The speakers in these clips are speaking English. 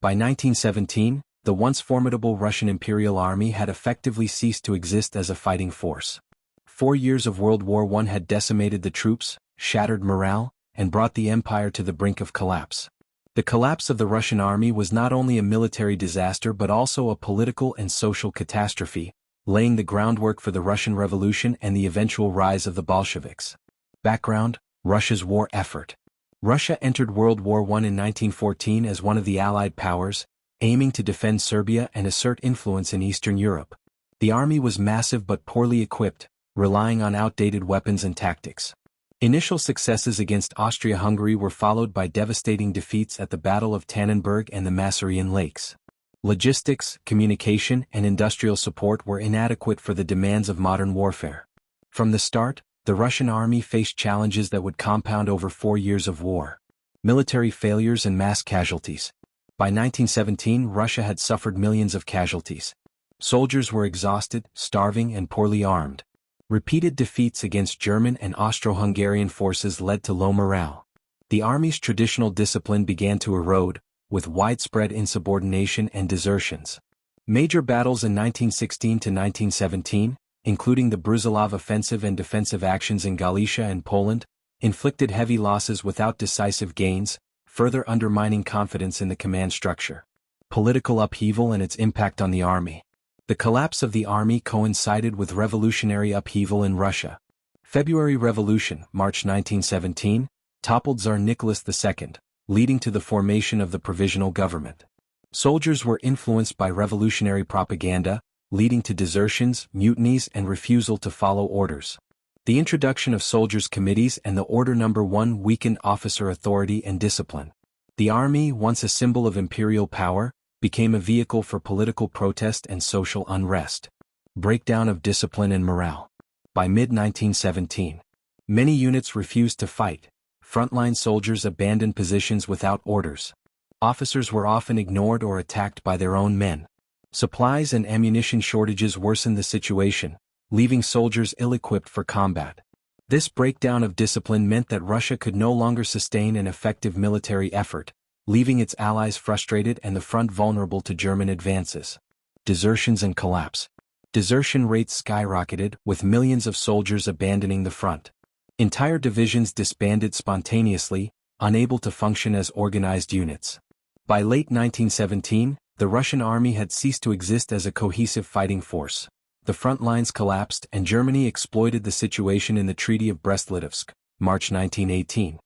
By 1917, the once formidable Russian Imperial Army had effectively ceased to exist as a fighting force. 4 years of World War I had decimated the troops, shattered morale, and brought the empire to the brink of collapse. The collapse of the Russian army was not only a military disaster but also a political and social catastrophe, laying the groundwork for the Russian Revolution and the eventual rise of the Bolsheviks. Background: Russia's war effort. Russia entered World War I in 1914 as one of the Allied powers, aiming to defend Serbia and assert influence in Eastern Europe. The army was massive but poorly equipped, relying on outdated weapons and tactics. Initial successes against Austria-Hungary were followed by devastating defeats at the Battle of Tannenberg and the Masurian Lakes. Logistics, communication, and industrial support were inadequate for the demands of modern warfare. From the start, the Russian army faced challenges that would compound over 4 years of war. Military failures and mass casualties. By 1917, Russia had suffered millions of casualties. Soldiers were exhausted, starving, and poorly armed. Repeated defeats against German and Austro-Hungarian forces led to low morale. The army's traditional discipline began to erode, with widespread insubordination and desertions. Major battles in 1916 to 1917, including the Brusilov offensive and defensive actions in Galicia and Poland, inflicted heavy losses without decisive gains, further undermining confidence in the command structure. Political upheaval and its impact on the army. The collapse of the army coincided with revolutionary upheaval in Russia. February Revolution, March 1917, toppled Tsar Nicholas II, leading to the formation of the provisional government. Soldiers were influenced by revolutionary propaganda, leading to desertions, mutinies, and refusal to follow orders. The introduction of soldiers' committees and the Order No. 1 weakened officer authority and discipline. The army, once a symbol of imperial power, became a vehicle for political protest and social unrest. Breakdown of discipline and morale. By mid-1917, many units refused to fight. Frontline soldiers abandoned positions without orders. Officers were often ignored or attacked by their own men. Supplies and ammunition shortages worsened the situation, leaving soldiers ill-equipped for combat. This breakdown of discipline meant that Russia could no longer sustain an effective military effort, leaving its allies frustrated and the front vulnerable to German advances. Desertions and collapse. Desertion rates skyrocketed, with millions of soldiers abandoning the front. Entire divisions disbanded spontaneously, unable to function as organized units. By late 1917, the Russian army had ceased to exist as a cohesive fighting force. The front lines collapsed and Germany exploited the situation in the Treaty of Brest-Litovsk, March 1918.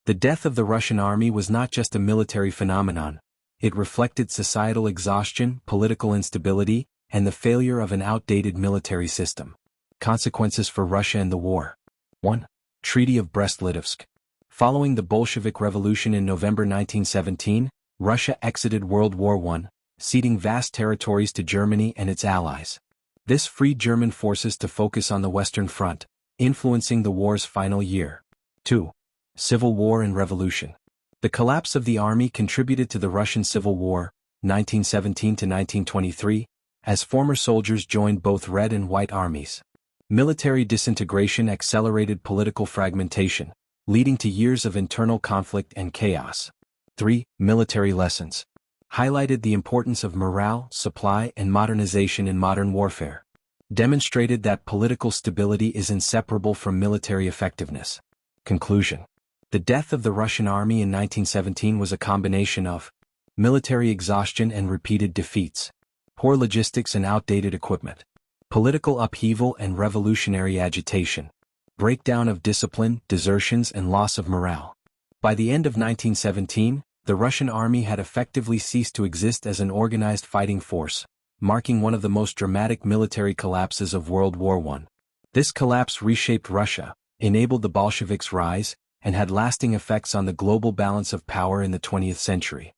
The death of the Russian army was not just a military phenomenon. It reflected societal exhaustion, political instability, and the failure of an outdated military system. Consequences for Russia and the war. 1. Treaty of Brest-Litovsk. Following the Bolshevik Revolution in November 1917, Russia exited World War I, ceding vast territories to Germany and its allies. This freed German forces to focus on the Western Front, influencing the war's final year. 2. Civil War and Revolution. The collapse of the army contributed to the Russian Civil War, 1917 to 1923, as former soldiers joined both Red and White armies. Military disintegration accelerated political fragmentation, leading to years of internal conflict and chaos. 3. Military lessons. Highlighted the importance of morale, supply, and modernization in modern warfare. Demonstrated that political stability is inseparable from military effectiveness. Conclusion. The death of the Russian army in 1917 was a combination of military exhaustion and repeated defeats, poor logistics and outdated equipment, political upheaval and revolutionary agitation, breakdown of discipline, desertions, and loss of morale. By the end of 1917, the Russian army had effectively ceased to exist as an organized fighting force, marking one of the most dramatic military collapses of World War I. This collapse reshaped Russia, enabled the Bolsheviks' rise, and had lasting effects on the global balance of power in the 20th century.